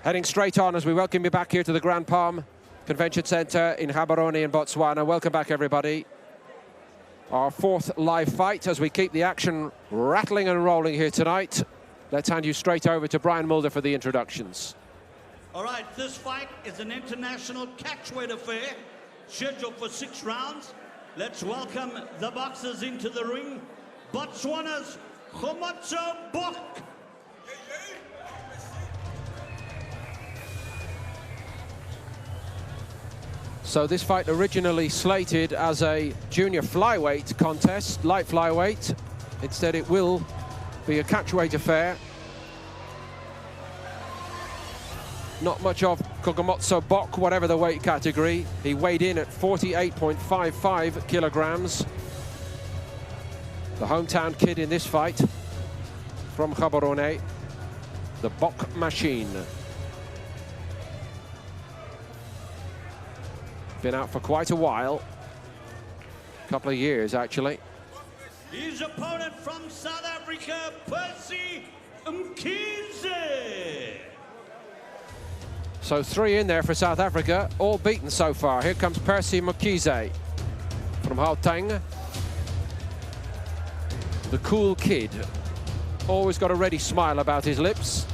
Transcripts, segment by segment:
Heading straight on as we welcome you back here to the Grand Palm Convention Centre in Gaborone in Botswana. Welcome back, everybody. Our fourth live fight as we keep the action rattling and rolling here tonight. Let's hand you straight over to Brian Mulder for the introductions. All right, this fight is an international catchweight affair, scheduled for 6 rounds. Let's welcome the boxers into the ring. Botswana's Kgomotso Bok. So this fight originally slated as a junior flyweight contest, light flyweight. Instead it will be a catchweight affair. Not much of Kgomotso Bok, whatever the weight category. He weighed in at 48.55 kilograms. The hometown kid in this fight from Gaborone, the Bok machine. Been out for quite a while, a couple of years actually. His opponent from South Africa, Percy Mkhize. So 3 in there for South Africa, all beaten so far. Here comes Percy Mkhize from Gauteng. The cool kid, always got a ready smile about his lips.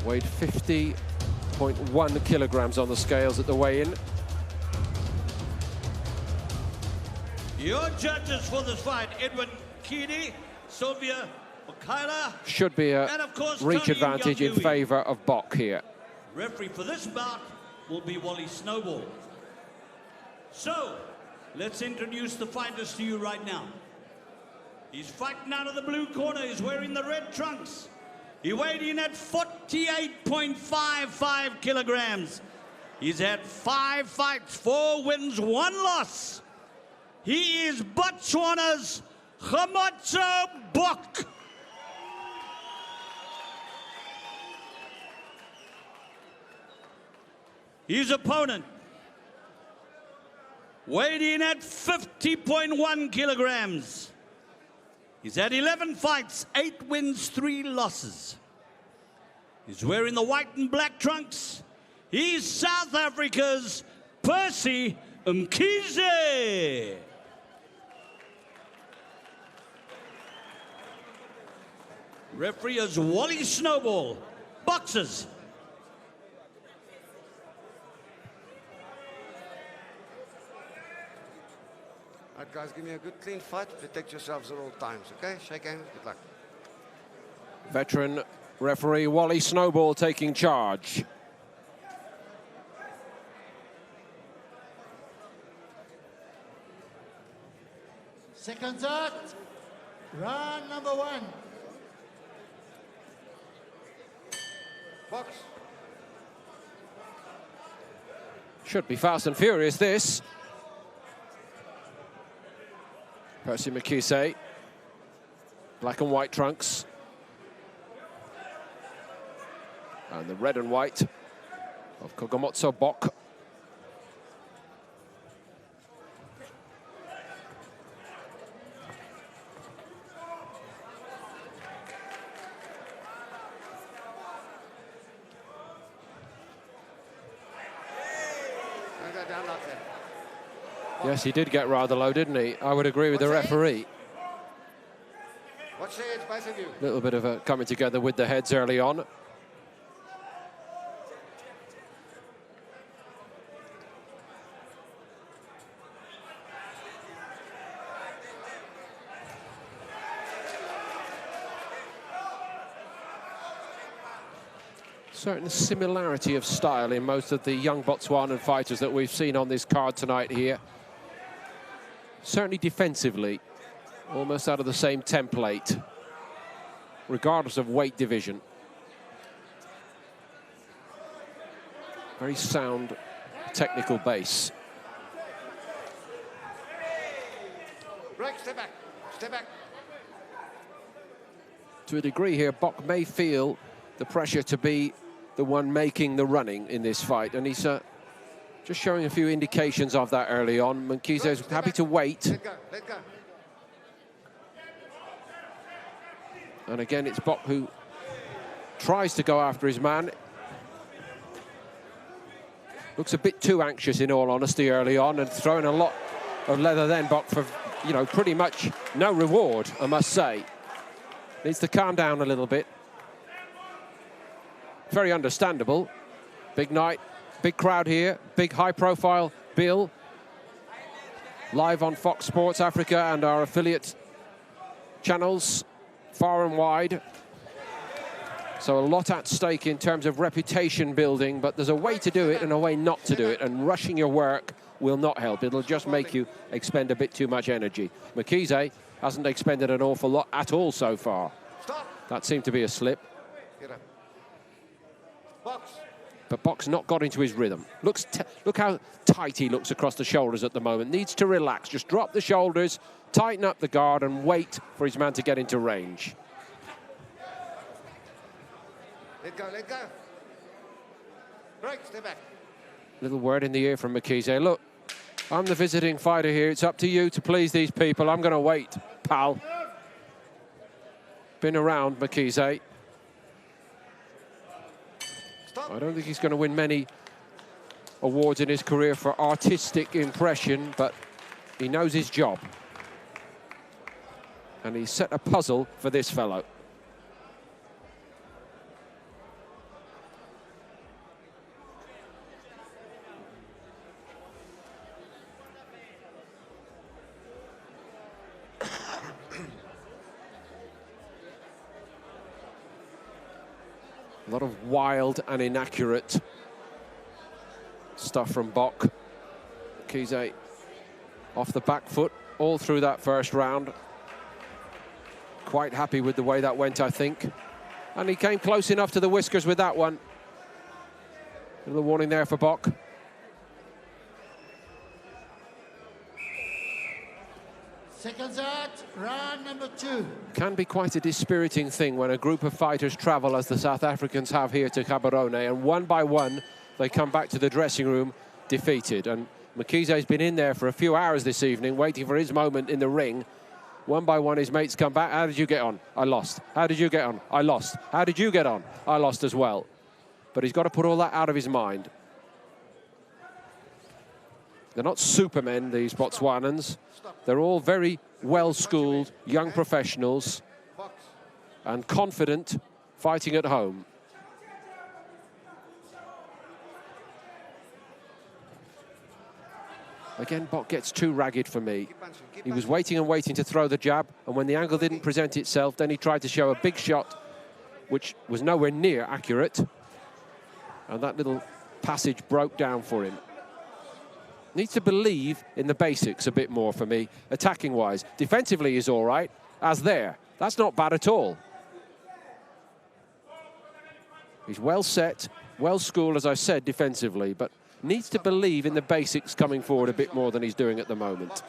Weighed 50.1 kilograms on the scales at the weigh-in. Your judges for this fight, Edwin Kidi, Sylvia Okaila. Should be a reach Tony advantage in favour of Bok here. Referee for this bout will be Wally Snowball. So, let's introduce the fighters to you right now. He's fighting out of the blue corner. He's wearing the red trunks. He weighed in at 48.55 kilograms. He's had 5 fights, 4 wins, 1 loss. He is Botswana's Kgomotso Bok. His opponent weighed in at 50.1 kilograms. He's had 11 fights, 8 wins, 3 losses. He's wearing the white and black trunks. He's South Africa's Percy Mkhize. Referee is Wally Snowball. Boxers. All right, guys, give me a good clean fight. Protect yourselves at all times, okay? Shake hands, good luck. Veteran referee Wally Snowball taking charge. Seconds out. Round number 1. Box. Should be fast and furious, this. Percy Mkhize, black and white trunks. And the red and white of Kgomotso Bok. Yes, he did get rather low, didn't he? I would agree with the referee. Watch the heads, both of you. A little bit of a coming together with the heads early on. Certain similarity of style in most of the young Botswanan fighters that we've seen on this card tonight here. Certainly defensively, almost out of the same template, regardless of weight division. Very sound technical base. Break, step back, step back. To a degree here, Bok may feel the pressure to be the one making the running in this fight, and he's just showing a few indications of that early on. Mkhize is happy to wait. Let go, let go. And again, it's Bok who tries to go after his man. Looks a bit too anxious, in all honesty, early on, and throwing a lot of leather then, Bok, for, you know, pretty much no reward, I must say. Needs to calm down a little bit. Very understandable. Big night, big crowd here, big high-profile bill. Live on Fox Sports Africa and our affiliate channels, far and wide. So a lot at stake in terms of reputation building, but there's a way to do it and a way not to do it, and rushing your work will not help. It'll just make you expend a bit too much energy. Mkhize hasn't expended an awful lot at all so far. That seemed to be a slip. But Bok's not got into his rhythm. Look how tight he looks across the shoulders at the moment. Needs to relax. Just drop the shoulders, tighten up the guard, and wait for his man to get into range. Let go, let go. Break, stay back. Little word in the ear from Mkhize. Look, I'm the visiting fighter here. It's up to you to please these people. I'm going to wait, pal. Been around, Mkhize. I don't think he's going to win many awards in his career for artistic impression, but he knows his job. And he's set a puzzle for this fellow. A lot of wild and inaccurate stuff from Bok. Mkhize off the back foot all through that first round. Quite happy with the way that went, I think. And he came close enough to the whiskers with that one. A little warning there for Bok. Seconds out, round number 2. Can be quite a dispiriting thing when a group of fighters travel, as the South Africans have here, to Gaborone, and one by one they come back to the dressing room defeated. And Mkhize's been in there for a few hours this evening waiting for his moment in the ring. One by one his mates come back. How did you get on? I lost. How did you get on? I lost. How did you get on? I lost as well. But he's got to put all that out of his mind. They're not supermen, these Botswanans. They're all very well-schooled young professionals and confident, fighting at home. Again, Bok gets too ragged for me. He was waiting and waiting to throw the jab, and when the angle didn't present itself, then he tried to show a big shot, which was nowhere near accurate. And that little passage broke down for him. Needs to believe in the basics a bit more for me, attacking-wise. Defensively is all right, as there. That's not bad at all. He's well set, well schooled, as I said, defensively, but needs to believe in the basics coming forward a bit more than he's doing at the moment.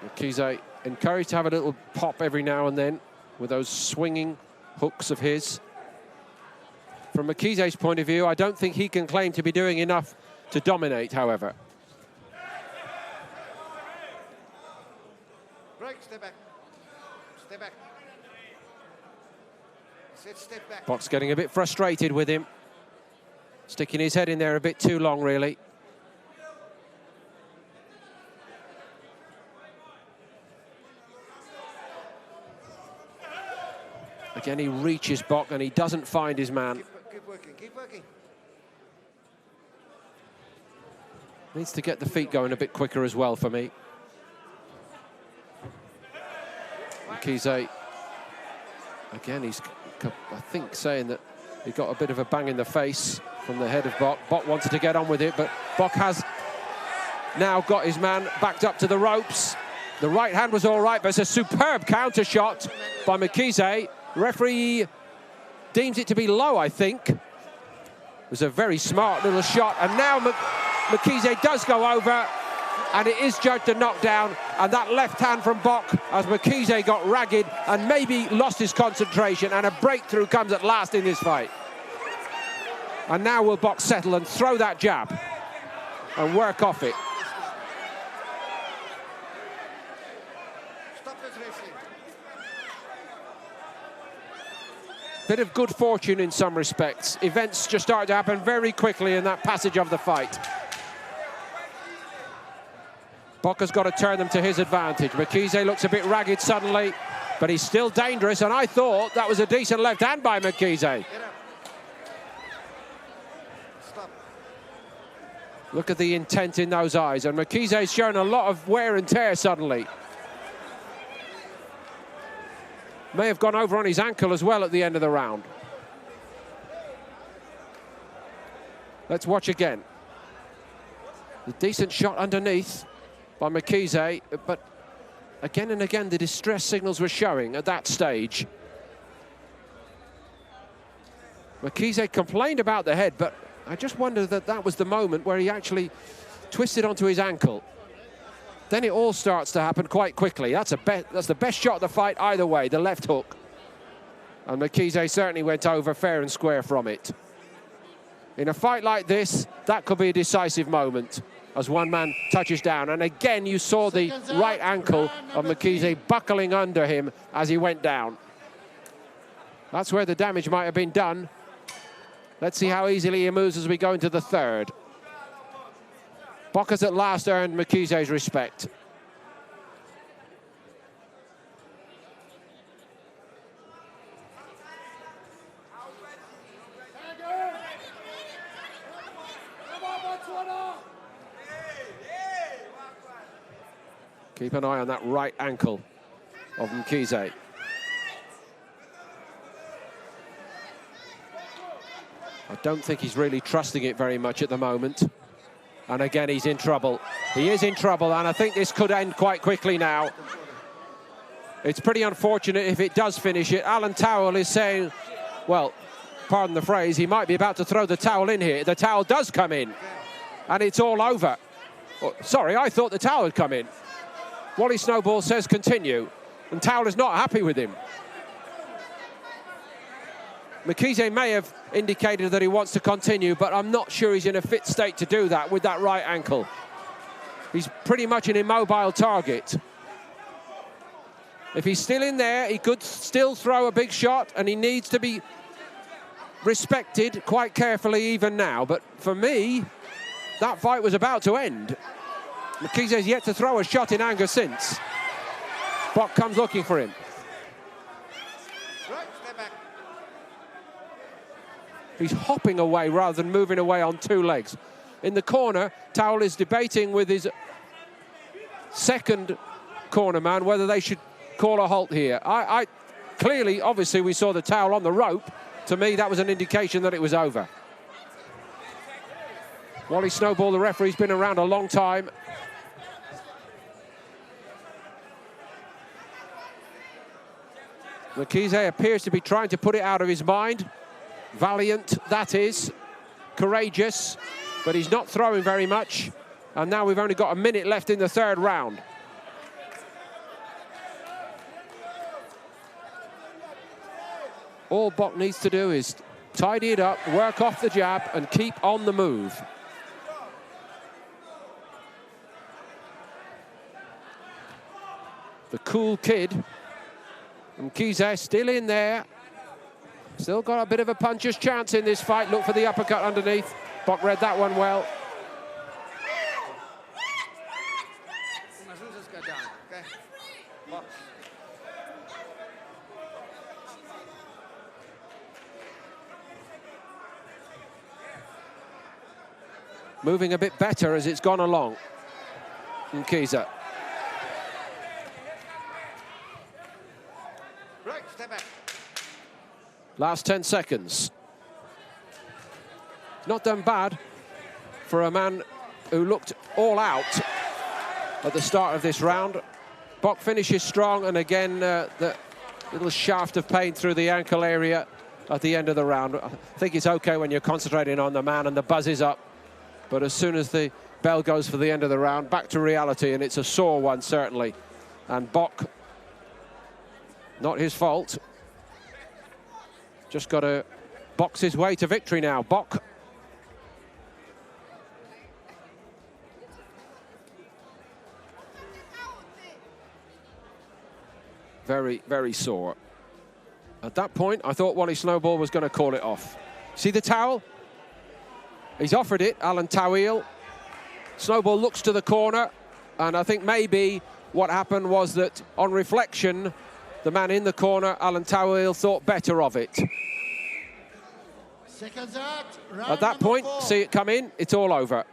Mkhize encouraged to have a little pop every now and then with those swinging hooks of his. From Mkhize's point of view, I don't think he can claim to be doing enough to dominate, however. Break, stay back. Stay back. Step back. Bok's getting a bit frustrated with him. Sticking his head in there a bit too long, really. Again, he reaches Bok and he doesn't find his man. Keep working, keep working. Needs to get the feet going a bit quicker as well for me. Mkhize, again, he's, I think, saying that he got a bit of a bang in the face from the head of Bok. Bok wanted to get on with it, but Bok has now got his man backed up to the ropes. The right hand was all right, but it's a superb counter shot by Mkhize. Referee deems it to be low, I think. It was a very smart little shot, and now Mkhize does go over, and it is judged a knockdown, and that left hand from Bok, as Mkhize got ragged and maybe lost his concentration, and a breakthrough comes at last in this fight. And now will Bok settle and throw that jab and work off it. Stop this wrestling. Bit of good fortune in some respects. Events just started to happen very quickly in that passage of the fight. Bok has got to turn them to his advantage. Mkhize looks a bit ragged suddenly, but he's still dangerous, and I thought that was a decent left hand by Mkhize. Get up. Stop. Look at the intent in those eyes, and Mkhize's shown a lot of wear and tear suddenly. May have gone over on his ankle as well at the end of the round. Let's watch again. A decent shot underneath by Mkhize, but again and again the distress signals were showing at that stage. Mkhize complained about the head, but I just wondered that that was the moment where he actually twisted onto his ankle. Then it all starts to happen quite quickly. That's the best shot of the fight either way, the left hook. And Mkhize certainly went over fair and square from it. In a fight like this, that could be a decisive moment as one man touches down. And again, you saw the right ankle of Mkhize buckling under him as he went down. That's where the damage might have been done. Let's see how easily he moves as we go into the third. Bok has at last earned Mkhize's respect. Keep an eye on that right ankle of Mkhize. I don't think he's really trusting it very much at the moment. And again, he's in trouble. He is in trouble, and I think this could end quite quickly now. It's pretty unfortunate if it does finish it. Alan Towell is saying, well, pardon the phrase, he might be about to throw the towel in here. The towel does come in, and it's all over. Oh, sorry, I thought the towel had come in. Wally Snowball says continue, and Towell is not happy with him. Mkhize may have indicated that he wants to continue, but I'm not sure he's in a fit state to do that with that right ankle. He's pretty much an immobile target. If he's still in there, he could still throw a big shot, and he needs to be respected quite carefully even now. But for me, that fight was about to end. Mkhize's yet to throw a shot in anger since. Bok comes looking for him. He's hopping away rather than moving away on two legs. In the corner, Towell is debating with his second corner man whether they should call a halt here. Clearly, obviously, we saw the towel on the rope. To me, that was an indication that it was over. Wally Snowball, the referee's been around a long time. Mkhize appears to be trying to put it out of his mind. Valiant, that is. Courageous, but he's not throwing very much. And now we've only got a minute left in the third round. All Bok needs to do is tidy it up, work off the jab, and keep on the move. The cool kid, Mkhize, still in there. Still got a bit of a puncher's chance in this fight. Look for the uppercut underneath. Bok read that one well. Just go down, okay? Bok. Moving a bit better as it's gone along. Mkhize. Right, step back. Last 10 seconds. Not done bad for a man who looked all out at the start of this round. Bok finishes strong, and again, the little shaft of pain through the ankle area at the end of the round. I think it's okay when you're concentrating on the man and the buzz is up, but as soon as the bell goes for the end of the round, back to reality, and it's a sore one, certainly. And Bok, not his fault. Just got to box his way to victory now. Bok. Very, very sore. At that point, I thought Wally Snowball was going to call it off. See the towel? He's offered it, Alan Tawil. Snowball looks to the corner, and I think maybe what happened was that, on reflection, the man in the corner, Alan Tawil, thought better of it. Seconds out. At that point, 4. see it come in, it's all over.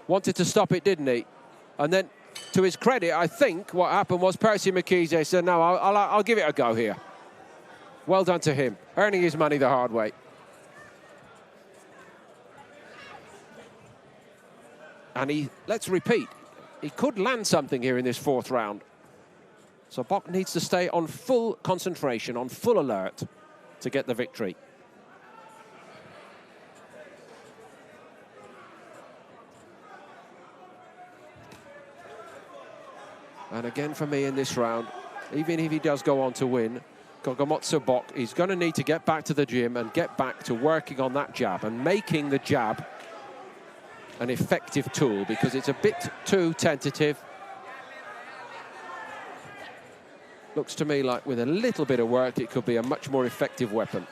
Wanted to stop it, didn't he? And then, to his credit, I think what happened was Percy Mkhize said, no, I'll give it a go here. Well done to him, earning his money the hard way. And let's repeat, he could land something here in this 4th round. So Bok needs to stay on full concentration, on full alert to get the victory. And again for me in this round, even if he does go on to win, Kgomotso Bok, he's going to need to get back to the gym and get back to working on that jab and making the jab an effective tool, because it's a bit too tentative. Looks to me like with a little bit of work, it could be a much more effective weapon.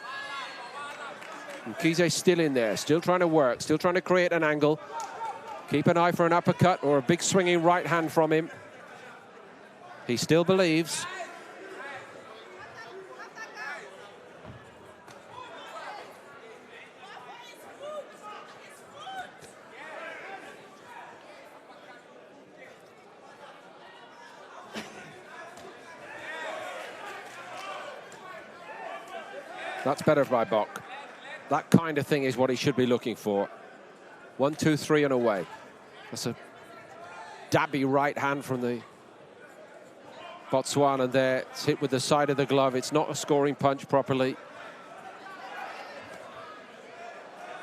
Mkhize's still in there, still trying to work, still trying to create an angle. Keep an eye for an uppercut or a big swinging right hand from him. He still believes. That's better by Bok. That kind of thing is what he should be looking for. 1, 2, 3 and away. That's a dabby right hand from the Botswana there. It's hit with the side of the glove. It's not a scoring punch properly.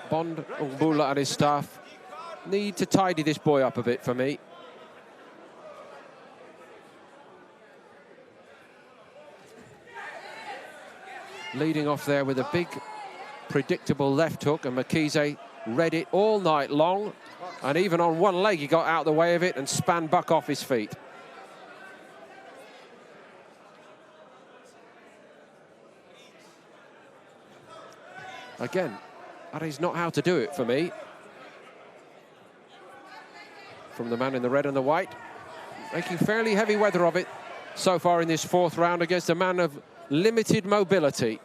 Bond, Umbula and his staff need to tidy this boy up a bit for me. Leading off there with a big, predictable left hook, and Mkhize read it all night long. And even on one leg, he got out of the way of it and span Bok off his feet. Again, that is not how to do it for me. From the man in the red and the white, making fairly heavy weather of it so far in this 4th round against a man of limited mobility.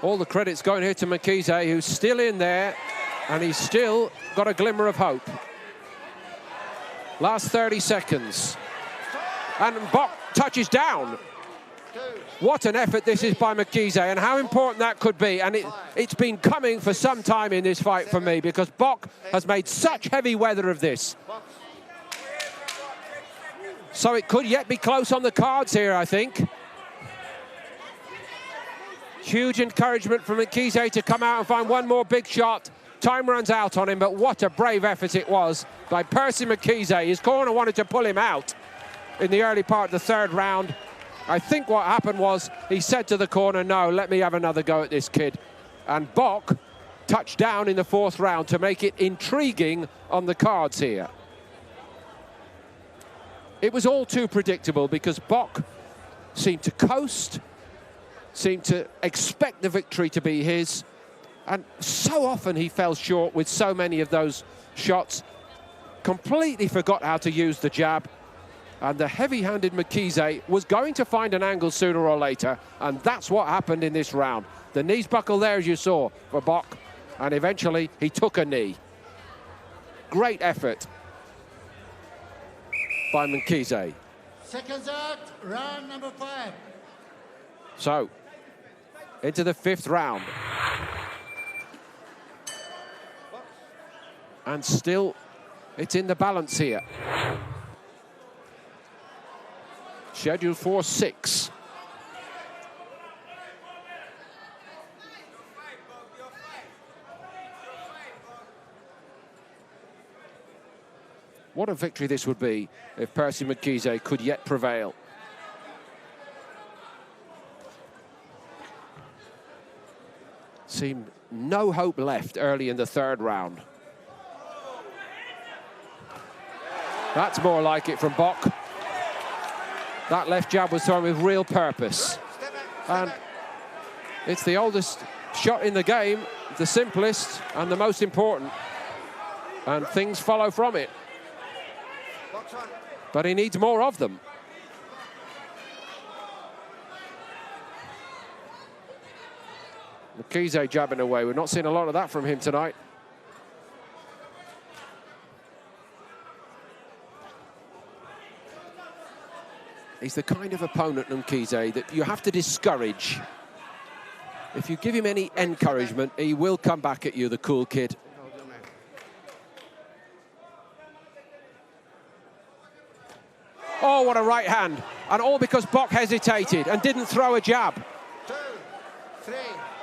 All the credit's going here to Mkhize, who's still in there, and he's still got a glimmer of hope. Last 30 seconds. And Bok touches down. What an effort this is by Mkhize, and how important that could be. And it's been coming for some time in this fight for me, because Bok has made such heavy weather of this. So it could yet be close on the cards here, I think. Huge encouragement from Mkhize to come out and find one more big shot. Time runs out on him, but what a brave effort it was by Percy Mkhize. His corner wanted to pull him out in the early part of the 3rd round. I think what happened was he said to the corner, no, let me have another go at this kid. And Bok touched down in the 4th round to make it intriguing on the cards here. It was all too predictable, because Bok seemed to coast, seemed to expect the victory to be his, and so often he fell short with so many of those shots. Completely forgot how to use the jab. And the heavy-handed Mkhize was going to find an angle sooner or later, and that's what happened in this round. The knees buckled there, as you saw, for Bok, and eventually he took a knee. Great effort by Mkhize. Seconds out, round number 5. So, into the 5th round. And still, it's in the balance here. Scheduled for 6. What a victory this would be if Percy Mkhize could yet prevail. Seemed no hope left early in the third round. That's more like it from Bok. That left jab was thrown with real purpose. And it's the oldest shot in the game, the simplest and the most important. And things follow from it. But he needs more of them. Mkhize jabbing away. We're not seeing a lot of that from him tonight. He's the kind of opponent, Mkhize, that you have to discourage. If you give him any encouragement, he will come back at you, the cool kid. Oh, what a right hand. And all because Bok hesitated and didn't throw a jab. 2, 3.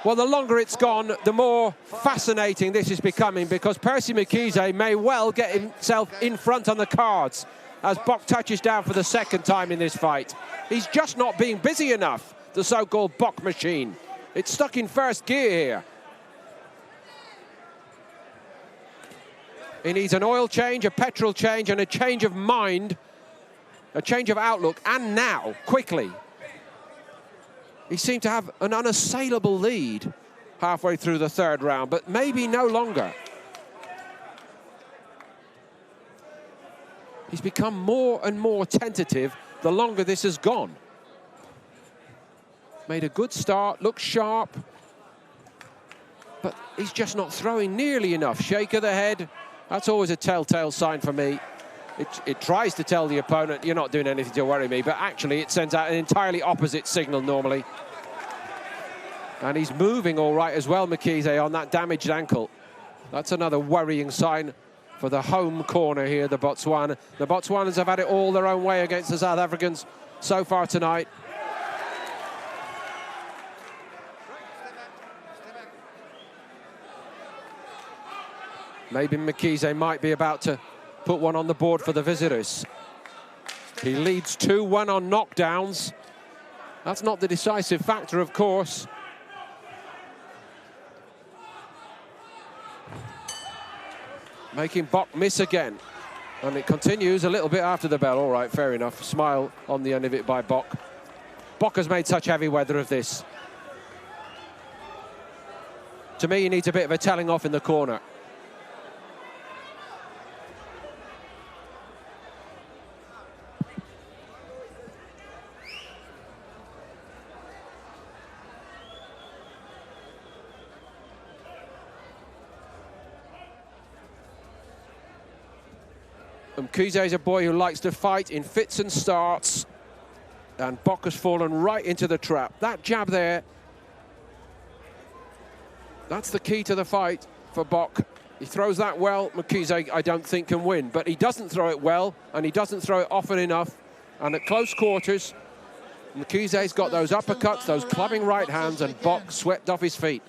Well, the longer it's gone, the more fascinating this is becoming, because Percy Mkhize may well get himself in front on the cards as Bok touches down for the second time in this fight. He's just not being busy enough, the so-called Bok machine. It's stuck in first gear here. He needs an oil change, a petrol change, and a change of mind, a change of outlook, and now, quickly. He seemed to have an unassailable lead halfway through the third round, but maybe no longer. He's become more and more tentative the longer this has gone. Made a good start, looks sharp, but he's just not throwing nearly enough. Shake of the head, that's always a telltale sign for me. It tries to tell the opponent, you're not doing anything to worry me, but actually it sends out an entirely opposite signal normally. And he's moving all right as well, Mkhize, on that damaged ankle. That's another worrying sign for the home corner here, the Botswana. The Botswanans have had it all their own way against the South Africans so far tonight. Maybe Mkhize might be about to put one on the board for the visitors. He leads 2-1 on knockdowns. That's not the decisive factor, of course. Making Bok miss again. And it continues a little bit after the bell. All right, fair enough. Smile on the end of it by Bok. Bok has made such heavy weather of this. To me, he needs a bit of a telling off in the corner. Mkhize is a boy who likes to fight in fits and starts, and Bok has fallen right into the trap. That jab there, that's the key to the fight for Bok. He throws that well. Mkhize, I don't think, can win, but he doesn't throw it well, and he doesn't throw it often enough. And at close quarters, Mkhize's got those uppercuts, those clubbing right hands, and Bok swept off his feet.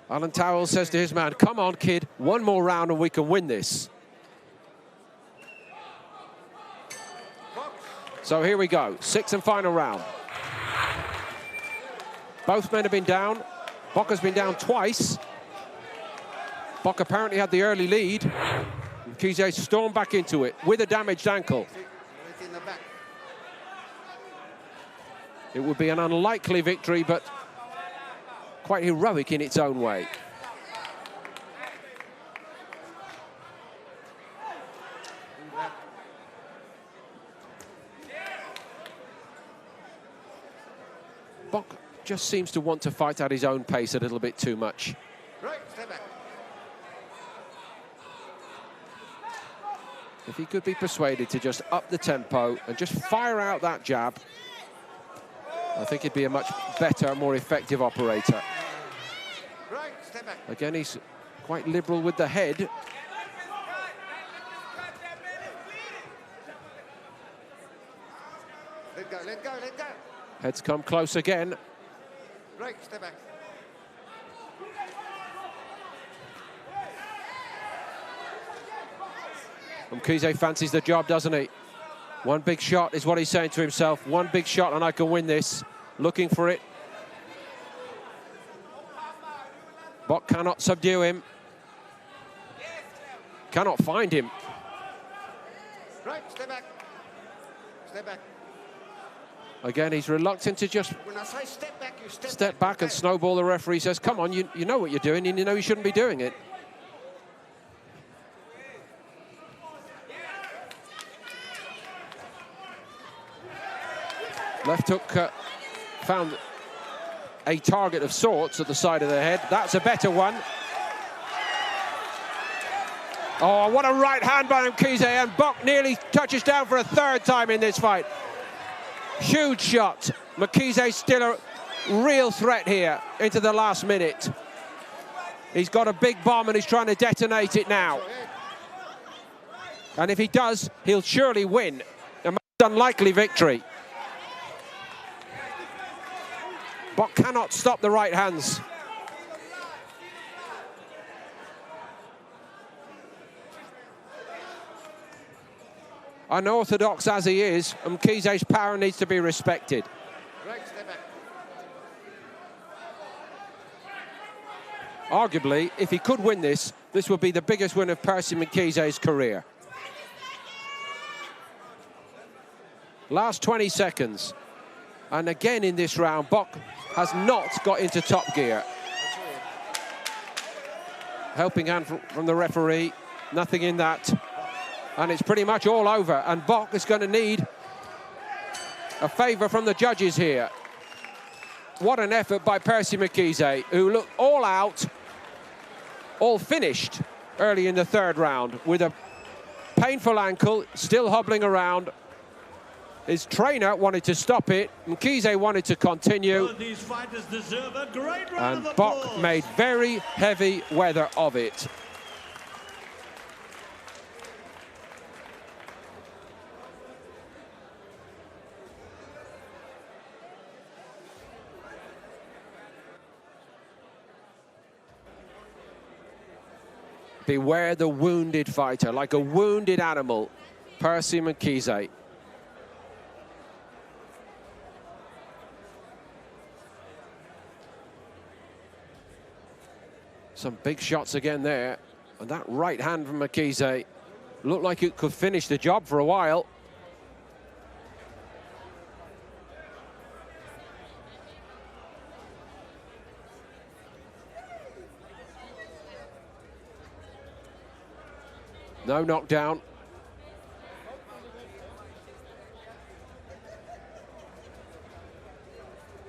Alan Towell says to his man, come on, kid, one more round and we can win this. So here we go, sixth and final round. Both men have been down. Bok has been down twice. Bok apparently had the early lead. Mkhize stormed back into it with a damaged ankle. It would be an unlikely victory, but quite heroic in its own way. Bok just seems to want to fight at his own pace a little bit too much. Right, step back. If he could be persuaded to just up the tempo and just fire out that jab, I think he'd be a much better, more effective operator. Right, step back. Again, he's quite liberal with the head. Let go, let go, let go. Heads come close again. Right, step back. Mkhize fancies the job, doesn't he? One big shot is what he's saying to himself. One big shot and I can win this. Looking for it. Bok cannot subdue him. Cannot find him. Right, stay back. Stay back. Again, he's reluctant to just When I say step back, you step back and snowball. The referee says, come on, you know what you're doing and you know you shouldn't be doing it. Left hook found a target of sorts at the side of the head. That's a better one. Oh, what a right hand by Mkhize, and Bok nearly touches down for a third time in this fight. Huge shot. Mkhize still a real threat here into the last minute. He's got a big bomb and he's trying to detonate it now. And if he does, he'll surely win. A most unlikely victory. Bok cannot stop the right hands. Unorthodox as he is, Mkhize's power needs to be respected. Right, stay back. Arguably, if he could win this, this would be the biggest win of Percy Mkhize's career. Last 20 seconds. And again in this round, Bok has not got into top gear. Helping hand from the referee, nothing in that. And it's pretty much all over. And Bok is going to need a favour from the judges here. What an effort by Percy Mkhize, who looked all out, all finished early in the third round with a painful ankle, still hobbling around. His trainer wanted to stop it. Mkhize wanted to continue. Well, these fighters deserve a great round And of Bok applause. made very heavy weather of it. Beware the wounded fighter, like a wounded animal, Percy Mkhize. Some big shots again there. And that right hand from Mkhize looked like it could finish the job for a while. No knockdown.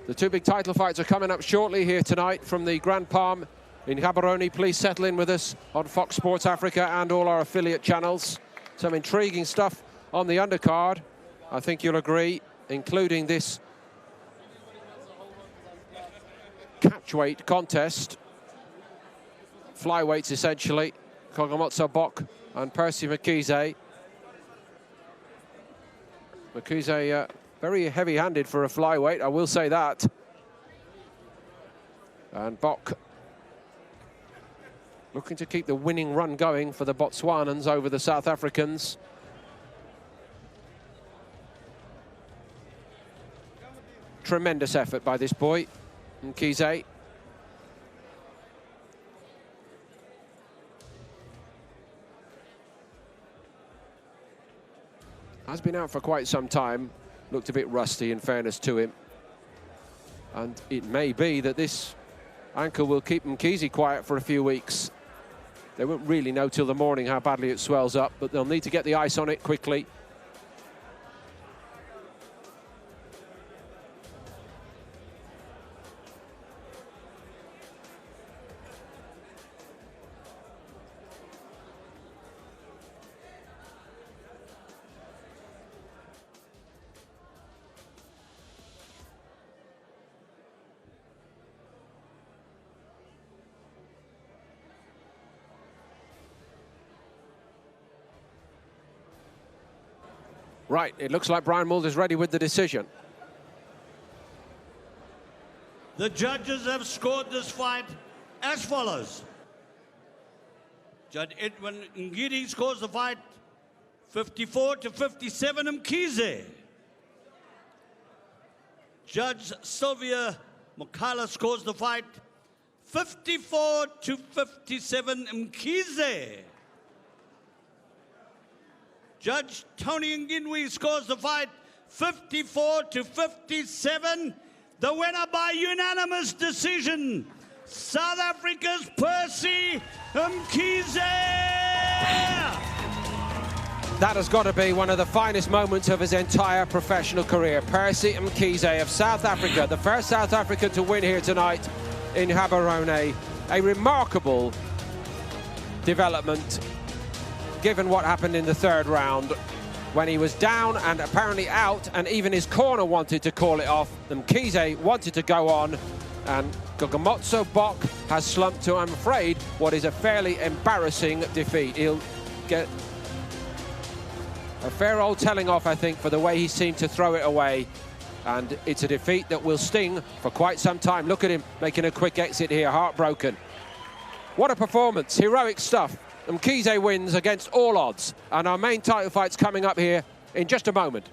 The two big title fights are coming up shortly here tonight from the Grand Palm in Gaborone. Please settle in with us on Fox Sports Africa and all our affiliate channels. Some intriguing stuff on the undercard, I think you'll agree, including this catchweight contest. Flyweights, essentially. Kgomotso Bok and Percy Mkhize. Mkhize very heavy-handed for a flyweight, I will say that. And Bok looking to keep the winning run going for the Botswanans over the South Africans. Tremendous effort by this boy, Mkhize. Has been out for quite some time, looked a bit rusty in fairness to him. And it may be that this ankle will keep Mkhize quiet for a few weeks. They won't really know till the morning how badly it swells up, but they'll need to get the ice on it quickly. Right, it looks like Brian Mulder's ready with the decision. The judges have scored this fight as follows. Judge Edwin Ngidi scores the fight 54 to 57, Mkhize. Judge Sylvia Mokala scores the fight 54 to 57, Mkhize. Judge Tony Nginwi scores the fight 54 to 57. The winner by unanimous decision, South Africa's Percy Mkhize. That has got to be one of the finest moments of his entire professional career. Percy Mkhize of South Africa, the first South African to win here tonight in Gaborone. A remarkable development, given what happened in the third round, when he was down and apparently out, and even his corner wanted to call it off. Mkhize wanted to go on, and Kgomotso Bok has slumped to, I'm afraid, what is a fairly embarrassing defeat. He'll get a fair old telling off, I think, for the way he seemed to throw it away. And it's a defeat that will sting for quite some time. Look at him making a quick exit here, heartbroken. What a performance, heroic stuff. Mkhize wins against all odds. And our main title fight's coming up here in just a moment.